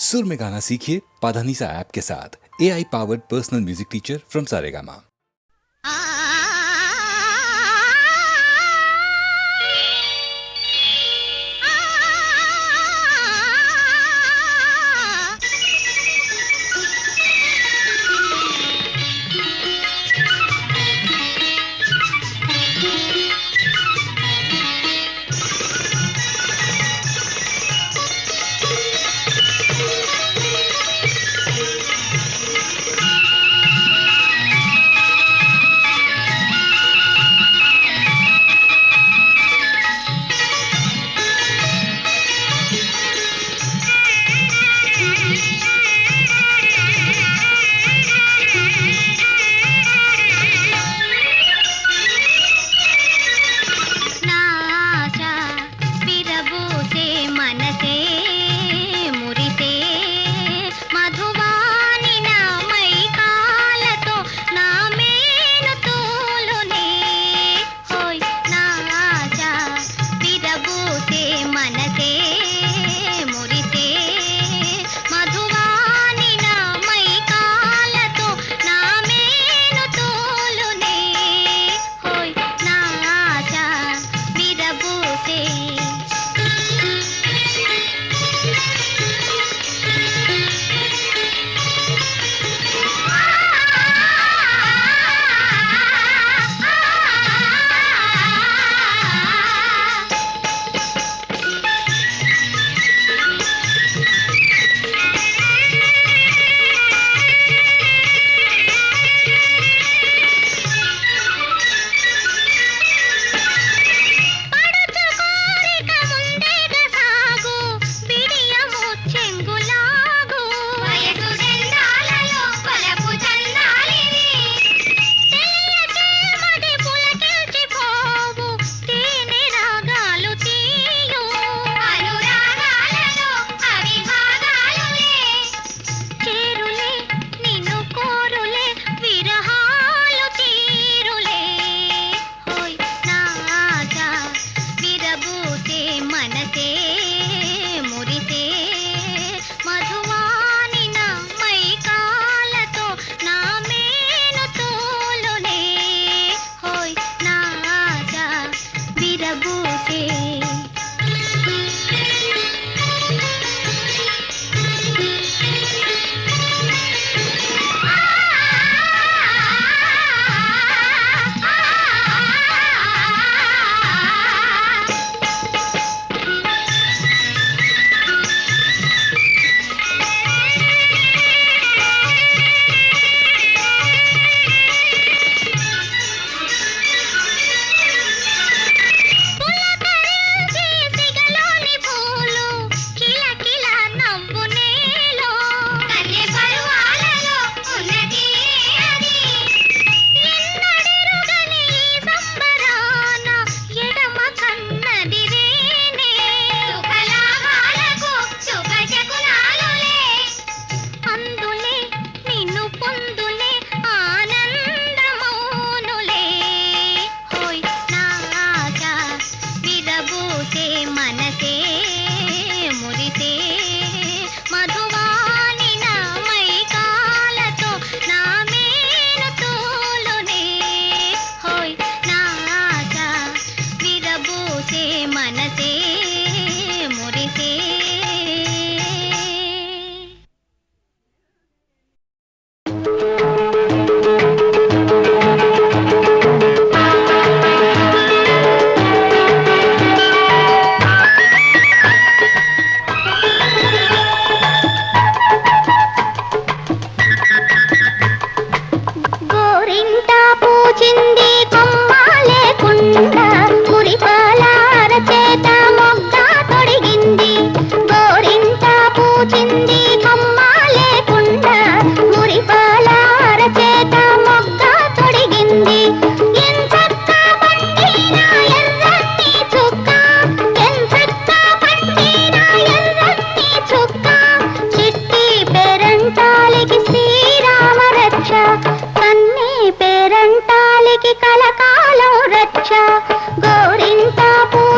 सुर में गाना सीखिए पाधानीसा ऐप के साथ। AI powered personal music teacher from Saregama.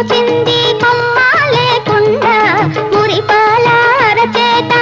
పూచింది కొమ్మ లేకుండా మురిపాల అరచేత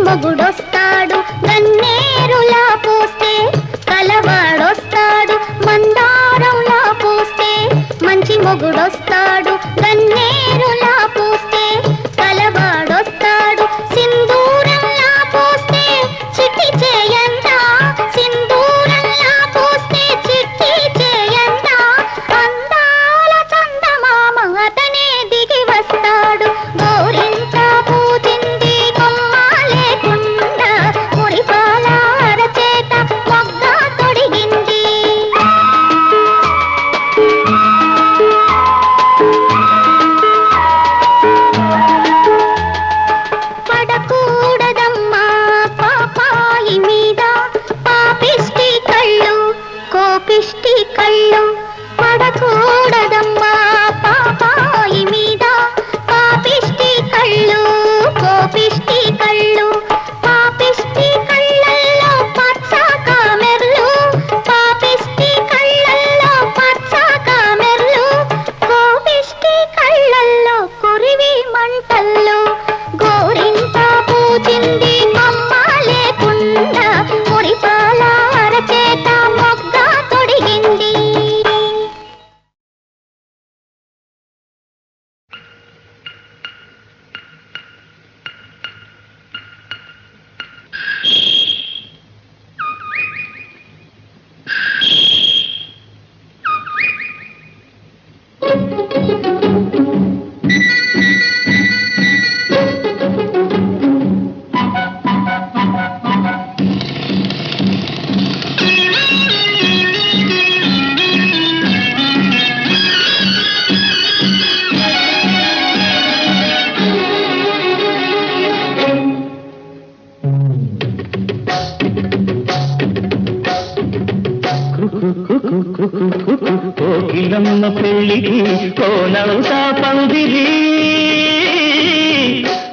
మొగుడొస్తాడు గన్నేరులా పూస్తే, కలవాడొస్తాడు మందారంలా పూస్తే. మంచి మొగుడొస్తాడు గన్నేరులా పూస్తే, కలవాడొస్తాడు సింధూరంలా పూస్తే. చిట్టి చేయంతా సింధూరంలా పూస్తే, చిట్టి చేయంతా. అందాల చందమామ అతనే దిగి వస్తాడు. గోరింట పూజింది కొమ్మ లేకుండా, మురిపాల అరచేత మొగ్గ తొడిగింది. పడకూడదమ్మా పాపాయి మీద పాపిష్టి కళ్ళు, కోపిష్టి కళ్ళు. పడకూడదమ్మా పాపాయి మీద పాపిష్టి కళ్ళు, కోపిష్టి కళ్ళు. పాపిష్టి కళ్ళల్లో పచ్చ కామెర్లు, పాపిష్టి కళ్ళల్లో పచ్చ కామెర్లు. కోపిష్టి కళ్ళల్లో కురివి మంటల్లో. గోరింట పూజింది కొమ్మ లేకుండా, మురిపాల అరచేత మొగ్గ తొడిగింది. కోకిలమ్మ పెళ్ళికి కోనవుతా పందిరి,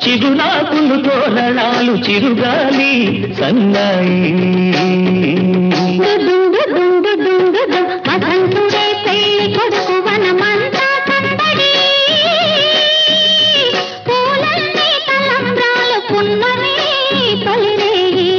చిగురాకులు తోరణాలు చిరుగాలి సన్నాయి. వసంతుడే పెళ్లి కొడుకు వనమంతా సందడి, పూలన్నీ తలంబ్రాలు పున్నమే తొలిరేయి.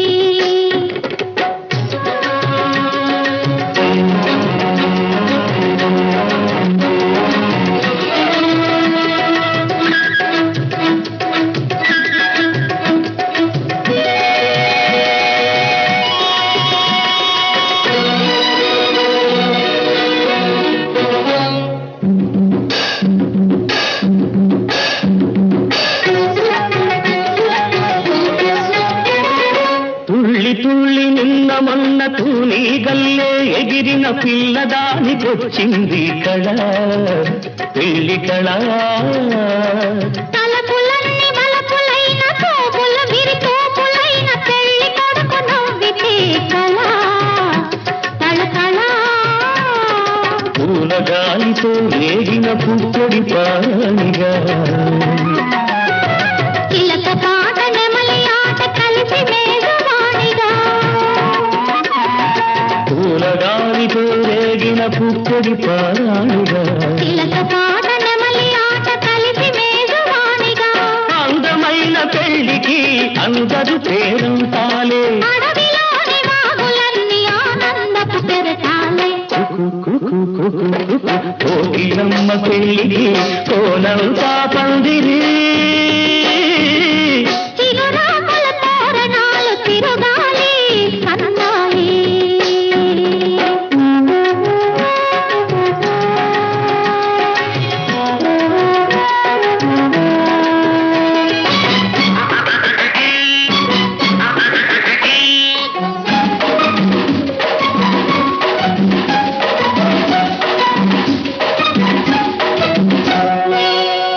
తుళ్ళి తుళ్ళి నిన్న మొన్న తూని గల్లే ఎగిరిన పిల్లదానికొచ్చింది కళ, పెళ్లి కళ. తలపులన్నీ మలపులైన కోపుల విరికోపులైన పెళ్లి కొడుకు నవ్వితే కళ, తళతళ. పూల గాలితో రేగిన పుట్టడి పానిగా, చిలక పాట నెమలి ఆట కలిసి మేఘవాణిగా. పూల గాలితో రేగిన పుట్టడి పానిగా, చిలక పాట నెమలి ఆట కలిసి మేఘవాణిగా. అందమైన పెళ్లికి అందరు పేరంతాలే, అడవిలోని వాగులన్నీ ఆనందపు కెరటాలే. కోకిలమ్మ పెళ్లికి కోనవుతా పందిరి, చిగురాకుల తోరణాలు తిరుగాలి సన్నాయి.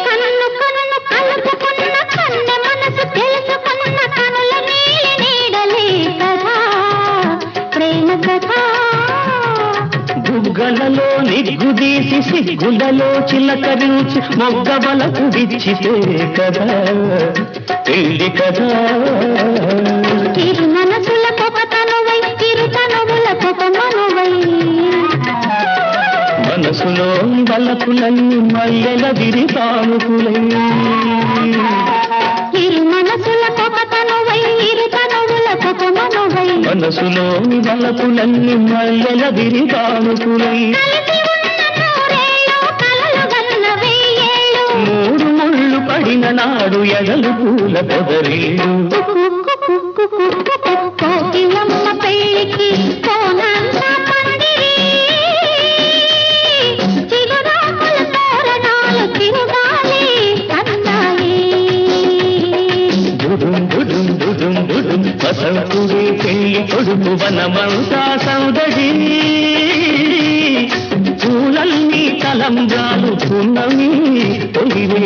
కన్ను కన్ను కలుపుకున్న కన్నె మనసు తెలుసుకున్న కనుల నీలి నీడలే కదా ప్రేమ కదా. బుగ్గలలో నిగ్గుదీసి సిగ్గులలో చిలకరించి మొగ్గబలకు విచ్చితే కదా పెళ్లి కదా. చిరు మనసుల కొకతనువై చిరు తనువుల కొకమనువై, మనసులో బలపులన్నీ మల్లెల విరితానుకులై, చిరు మనసుల కొకతనువై మనసులోని వలపులన్నీ మల్లెల విరిగానుకులై మూడు ముళ్ళు పడిన నాడు ఎడలు పూల పొదరీడు కోకిలమ్మ పెళ్ళికి కోనంత పందిరి చిగురాకుల తోరణాలు తిరుగాలి అందాలి దుడుం దుడుం దుడుం దుడుం వసంతుడి పెళ్లి కొడుకు వనమంతా సౌదడి పూలన్నీ తలంబ్రాలు పున్నమి తొలివే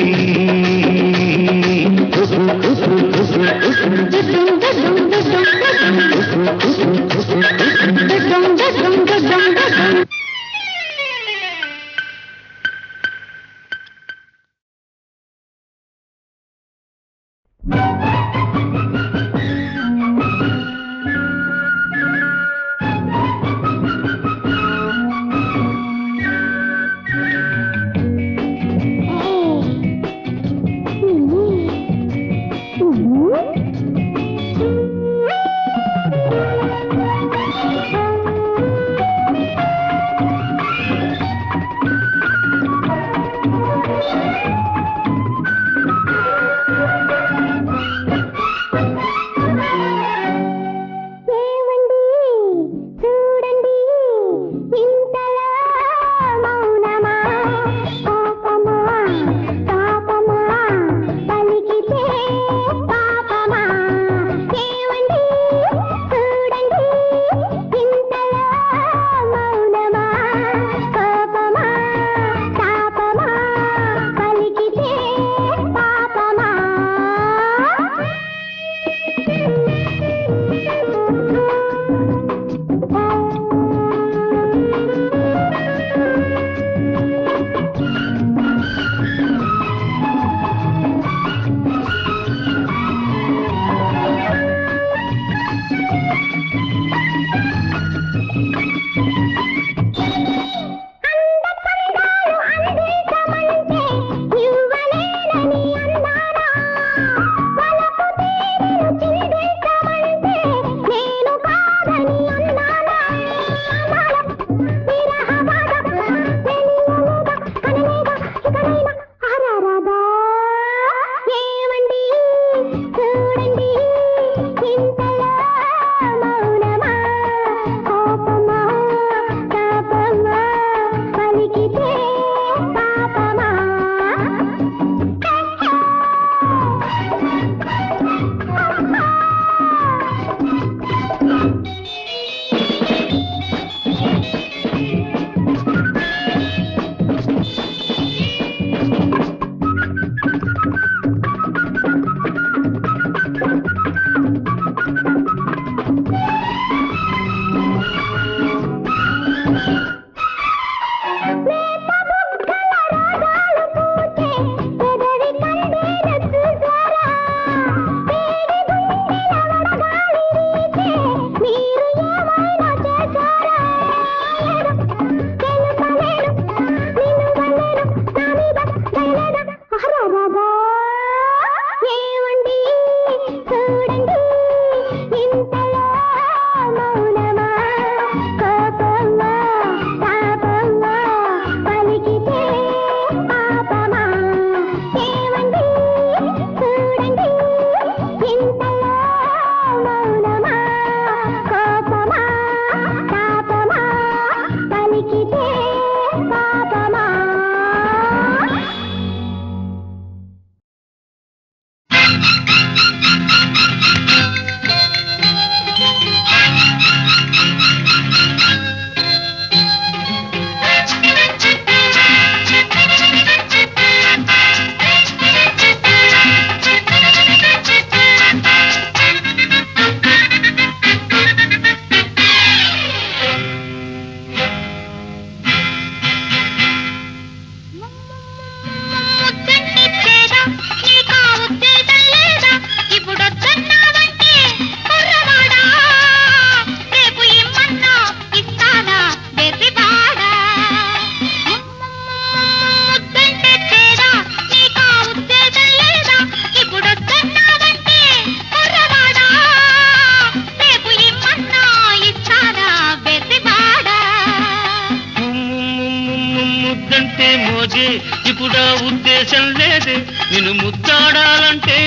ఇప్పుడా ఉద్దేశం లేదే నిన్ను ముద్దాడాలంటే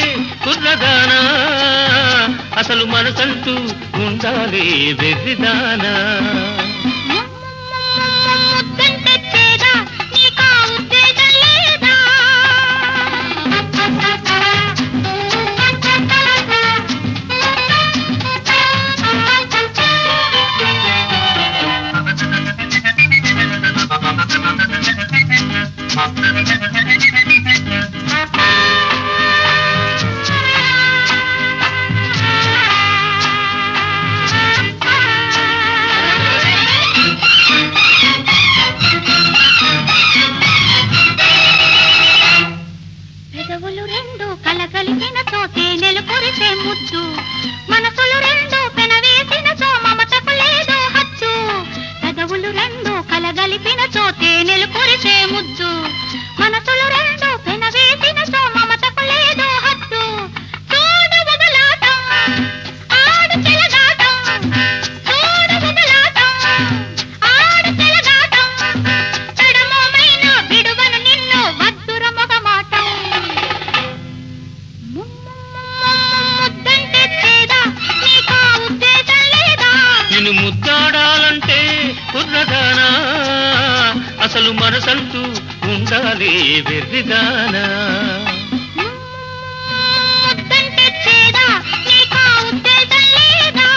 కుర్రదానా అసలు మనసంటూ ఉండాలి వెర్రిదానా ముద్దంటే చేదా నీకా ఉద్దేశం లేదా పెదవులు రెండు కలగలిపిన తేనెలు కురిసే ముద్దు మనసులు రెండు పెనవేసిన మమతకు లేదో హద్దు పెదవులు రెండు కలగలిపిన తేనెలు కురిసే ముద్దు మనసులు రెండు పెనవేసిన మమతకు లేదో హద్దు చూడు బుబలాటం ఆడు చెలగాటం చూడు బుబలాటం ఆడు చెలగాటం తడమోమైన విడువను నిన్ను వద్దుర మొగమాటం ముద్దంటే చేదా నీకా ఉద్దేశం లేదా నిన్ను ముద్దాడాలంటే కుర్రదానా అసలు మనసంటూ ఉండాలి వెర్రిదానా ముద్దంటే చేదా నీకా ఉద్దేశం లేదా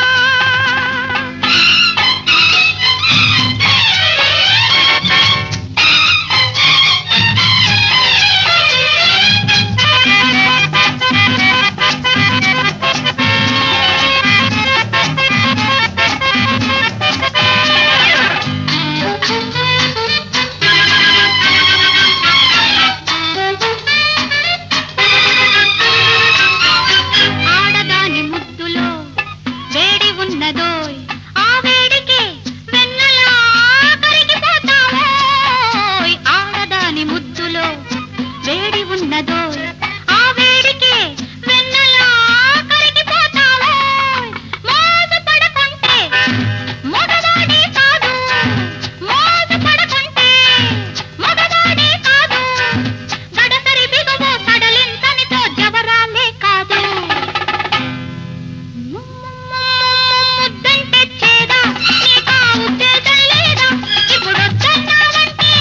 ఆడదాని ముద్దులో వేడి ఉన్నదోయ్ ఆ వేడికి వెన్నెలా కరిగిపోతావోయ్ ఆడదాని ముద్దులో వేడి ఉన్నదోయ్ ఆ వేడికి వెన్నెలా కరిగిపోతావోయ్ మోజు పడకుంటే మగవాడి కాదు మోజు పడకుంటే మగవాడి కాదు గడసరి బిగువు సడలింతనితో జవరాలే కాదు ముద్దంటే చేదా నీకా ఉద్దేశం లేదా ఇప్పుడు వద్దన్నావంటే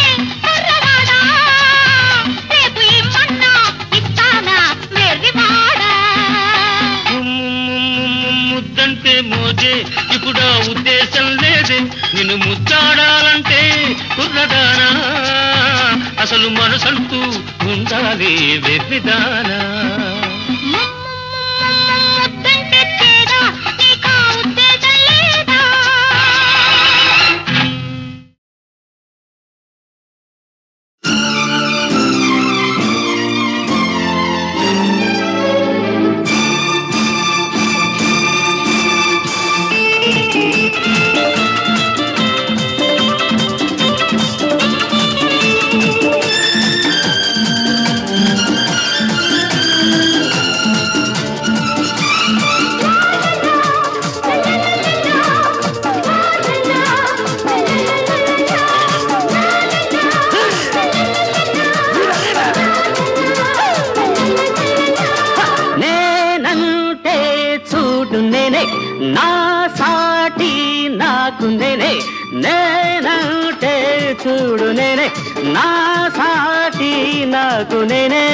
కుర్రవాడా రేపు ఇమ్మన్నా ఇస్తానా వెర్రివాడా ముద్దంటే మోజే ఇప్పుడు ఆ ఉద్దేశం లేదే నిన్ను ముద్దాడాలంటే కుర్రదానా అసలు మనసంటూ ఉండాలి వెర్రిదానా ముద్దంటే చేదా నీకా ఉద్దేశం లేదా నేనంటే చూడు నేనే నా సాటి నాకు నేనే నేనంటే చూడు నేనే నా సాటి నాకు నేనే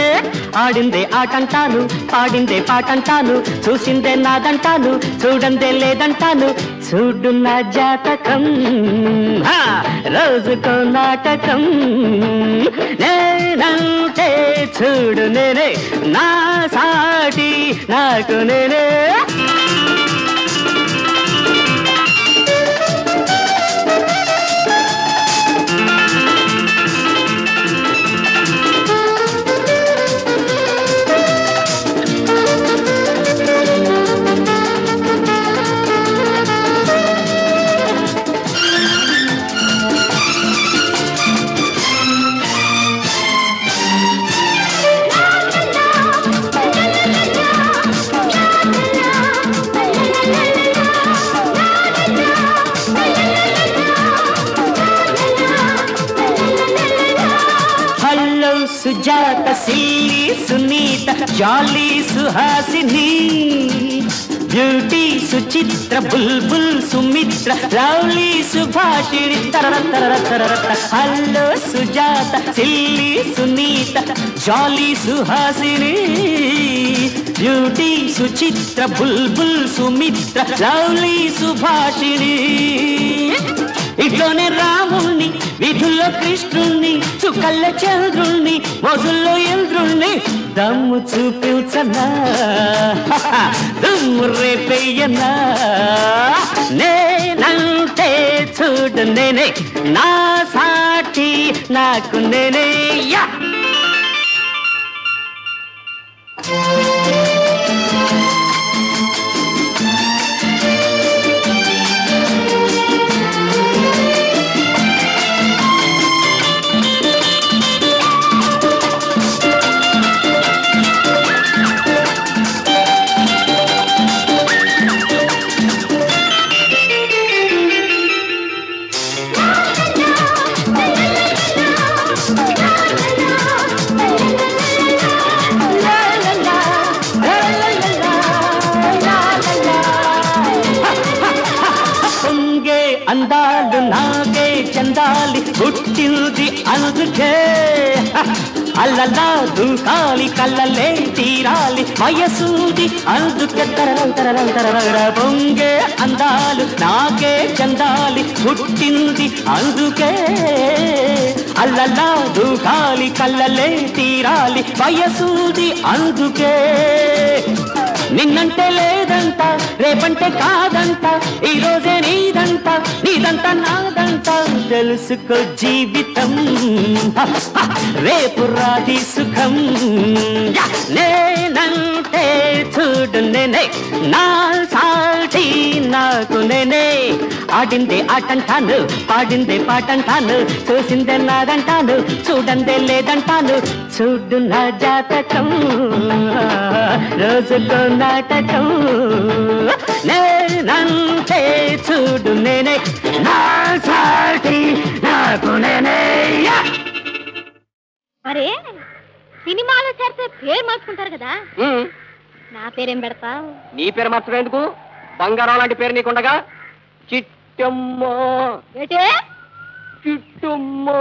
ఆడిందే ఆటంటాను పాడిందే పాటంటాను చూసిందే నాదంటాను చూడందే లేదంటాను చూడు నా జాతకం రోజుకో నాటకం నేనంటే చూడు నేనే నా సాటి నాకు నేనే జాలీ సుహాసిని బ్యూటీ సుచిత్ర బుల్బుల్ సుమిత్ర లవ్లీ సుభాషిణి తరర తరర తరర hello Sujatha silly Sunitha jolly Suhasini beauty Suchitra బుల్బుల్ సుమిత్ర లవ్లీ సుభాషిణి ఇట్లోనే రాముణ్ణి విధుల్లో కృష్ణుణ్ణి చుక్కల్ల చంద్రుణ్ణి మొదల్లో ఇంద్రుణ్ణి దమ్ము చూపించనా దుమ్ము రేపయ్యనా నేనంటే చూడు నేనే నా సాటి నాకు నేనే యా అందాలు నాకే చందాలి పుట్టింది అందుకే అల్లలా దూకాలి కళ్ళలే తీరాలి వయసూది అందుకే తరర పొంగే అందాలు నాకే చందాలి పుట్టింది అందుకే అల్లలా దూకాలి కళ్ళలే తీరాలి వయసూది అందుకే నిన్నంటే లేదంట రేపంటే కాదంట ఈ రోజే నీదంట నీదంట నాదంట తెలుసుకో జీవితం రేపు రాది సుఖం నేనంటే చూడు నేనే నా సాటి నాకు నేనే ఆడిందే ఆటంటాను పాడిందే పాటంటాను చూసిందే నాదంటాను చూడందే లేదంటాను చూడు నా జాతకం రోజుకో నాటకం నేనంటే చూడు నేనే నా సాటి నాకు నేనే అరే సినిమాలో చేస్తే పేరు మార్చుకుంటారు కదా నా పేరేం పెడతావు నీ పేరు మాత్రం ఎందుకు బంగారం లాంటి పేరు నీకుండగా చిట్టమ్మో ఏటే చిట్టమ్మో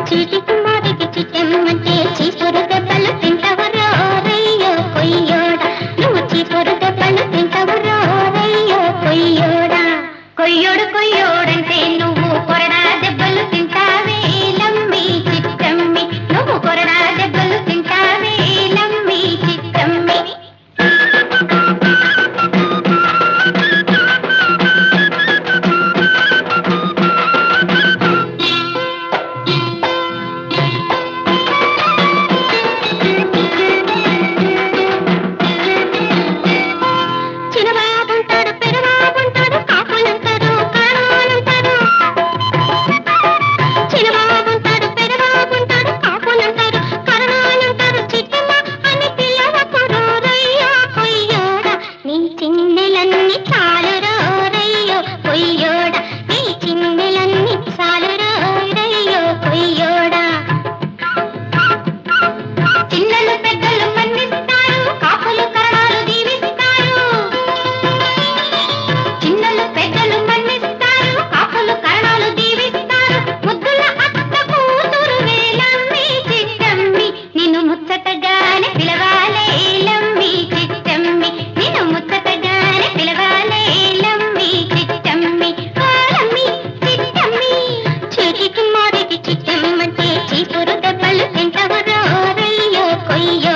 చీటికి మాటికి చిట్టమ్మంటే చీపురు దెబ్బలు తింటవరో రయ్యో కొయ్యోడా నువ్వు చీపురు దెబ్బలు తింటవరో రయ్యో కొయ్యోడా కొయ్యోడు కొయ్యోడంటే నువ్వు కొరడా దెబ్బలు తింటావే లమ్మి చిట్టమ్మి నువ్వు కొరడా దెబ్బలు తింటావే లమ్మి చిట్టమ్మి చిన్నబాబుంటాడు పెరబాబుంటాడు కాపులంటారు కాణాలంటారు చిన్నబాబుంటాడు పెరబాబుంటాడు కాపులంటారు కరణాలంటారు చిట్టమ్మ అని పిల్లవకురో రయ్యో కొయ్యోడా నీ చిన్నెలన్నీ చాలు రయ్యో కొయ్యోడా నీ చిన్నెలన్నీ చాలు రయ్యో కొయ్యోడా చిన్నలు పెద్దలు మన్నిస్తారు కాపులు కరణాలు దీవిస్తారు చిన్నలు పెద్దలు మన్నిస్తారు కాపులు కరణాలు దీవిస్తారు ముద్దుల అత్త కూతురు వేలమ్మి చిట్టమ్మి నిన్ను ముచ్చటగానే పిలవాలే లమ్మి చిట్టమ్మి నిన్ను ముచ్చటగానే పిలవాలే లమ్మి చిట్టమ్మి లమ్మి చిట్టమ్మి చీటికి మాటికి చిట్టమ్మంటే చీపురు దెబ్బలు తింటవరో రయ్యో కొయ్యో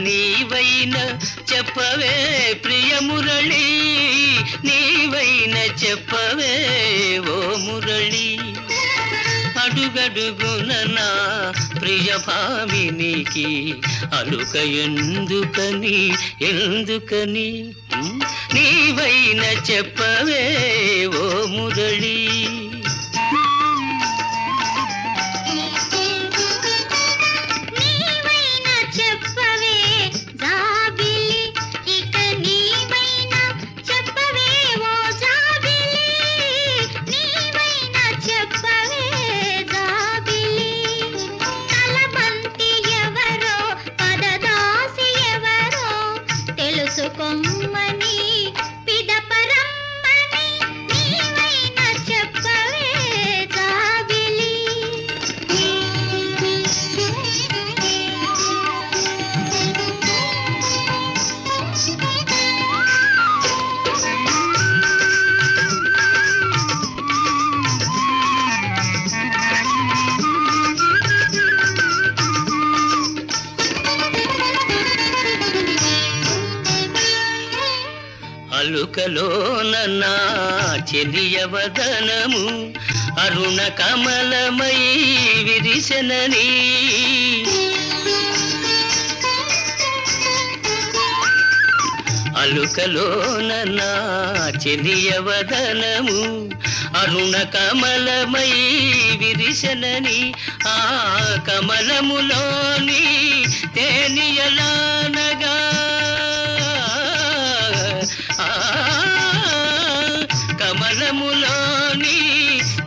నీవైన చెప్పవే ప్రియ మురళి, నీవైన చెప్పవే ఓ మురళి. అడుగడుగున నా ప్రియ భామినికి అలుక ఎందుకని ఎందుకని, నీవైన చెప్పవే ఓ మురళి. అలుకలోన నా చెలియవదనము అరుణ కమలమై విరిసెనని, అలుకలోన నా చెలియవదనము అరుణ కమలమై విరిసెనని, ఆ కమలములోని తేనియలానగా కమలములోని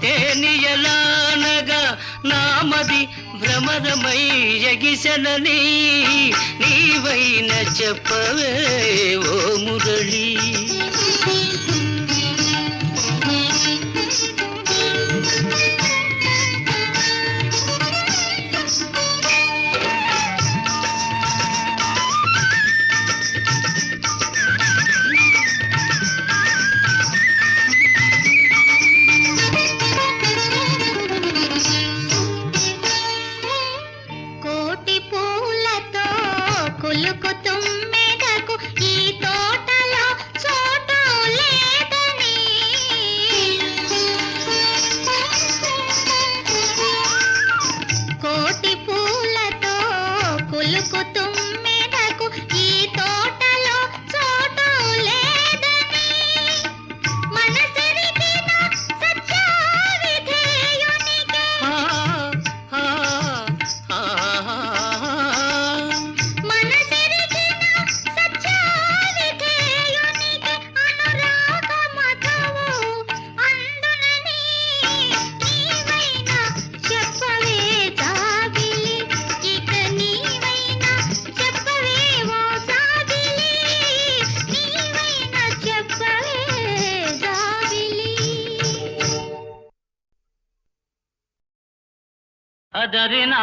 తేనియలానగా నామది భ్రమరమై ఎగిసెనని, నీవైన చెప్పవే ఓ మురళి. అదరినా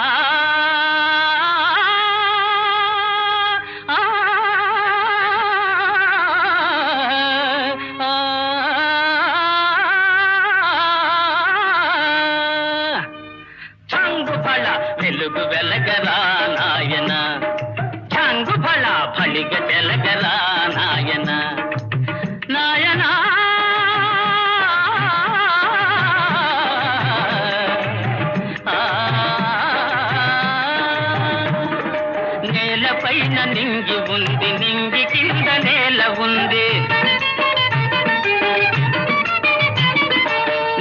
ఛంగు ఫళ వెలుగు వెలగరా నాయన, ఛంగు ఫళ ఫళిగ తెలగరా నాయన, నాయనా పైన నింగి ఉంది, నింగి కింద నేల ఉంది,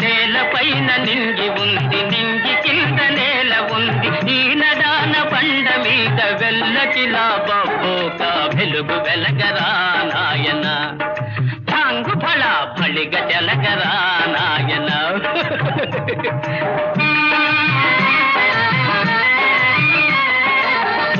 నేల పైన నింగి ఉంది, నింగి కింద నేల ఉంది, ఈ నడాన బండ మీద వెల్లకిలా బొబ్బోక వెలుగు వెలగరా నాయన, ఛాంగు ఫళ ఫళిగ జలగరా నాయన.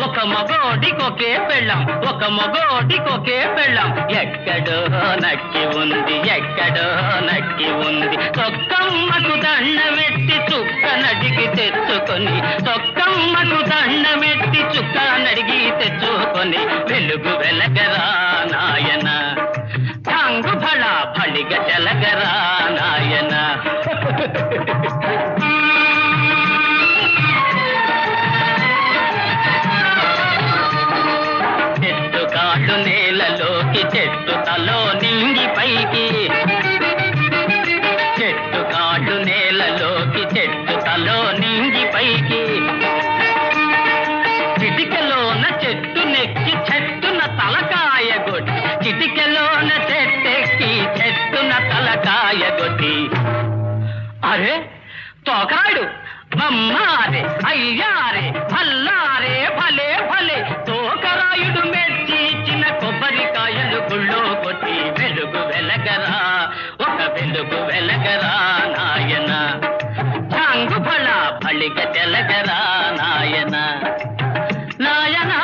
ఒక మగోడికొకే పెళ్ళం, ఒక మగోడికొకే పెళ్ళం, ఎక్కడో నక్కి ఉంది, ఎక్కడో నక్కి ఉంది, తొక్కమ్మకు దండమెట్టి చుక్క నడిగి తెచ్చుకొని, తొక్కమ్మకు దండమెట్టి చుక్క నడిగి తెచ్చుకొని, వెలుగు వెలగరా నాయన, ఛాంగు ఫళ ఫళిగ జలగరా నాయన. చెట్టు తలో నింగి పైకి, చెట్టు కాళ్ళు నేలలోకి, చెట్టు తలో నింగి పైకి, చిటికెలోన చెట్టు నెక్కి చెట్టున తలకాయ గొట్టి, చిటికెలోన చెట్టెక్కి చెట్టున తలకాయ గొట్టి, అరే తోకాడు మమ్మారే అయ్యారే భల్లారే భలే భలే, తోకరాయుడు మెచ్చి చిన్న కొబ్బరికాయలు గుళ్ళో కొట్టి, వెలుగు వెలగరా ఒక వెలుగు వెలగరా నాయన, చాంగు బళ బళిక తెలగరా నాయన నాయనా.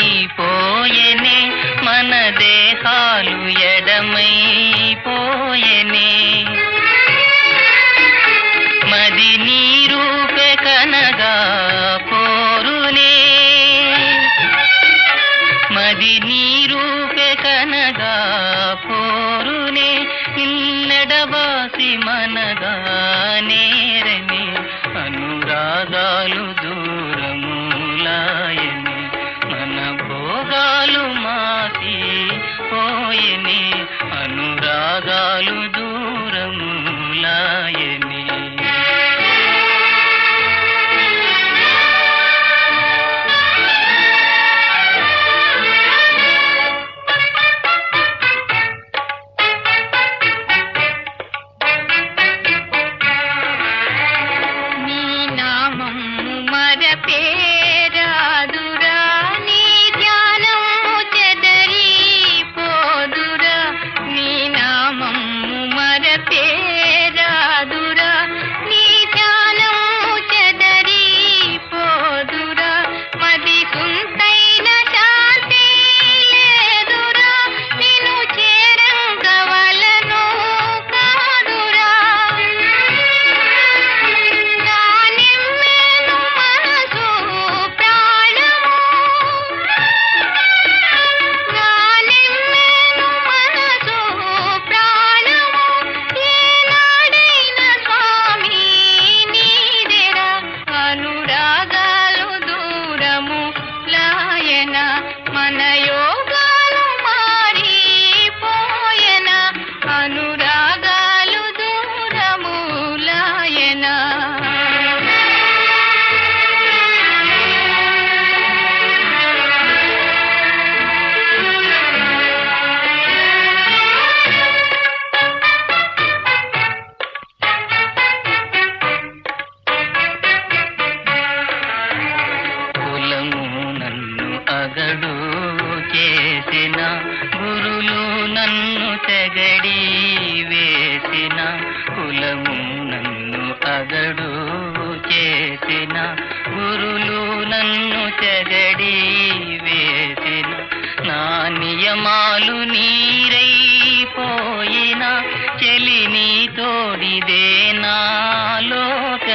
ధనమైపోయెనే మన దేహాలు ఎడమైపోయెనే మది నీ రూపే కనగా పోరునే మది నీ రూపే కనగా పోరునే నిన్నెడబాసి మనగా నేరని అనురాగాలు దూరములాయని మన భోగాలు మాసి పోయని అనురాగాలు దూరములాయని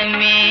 భాగ్యమే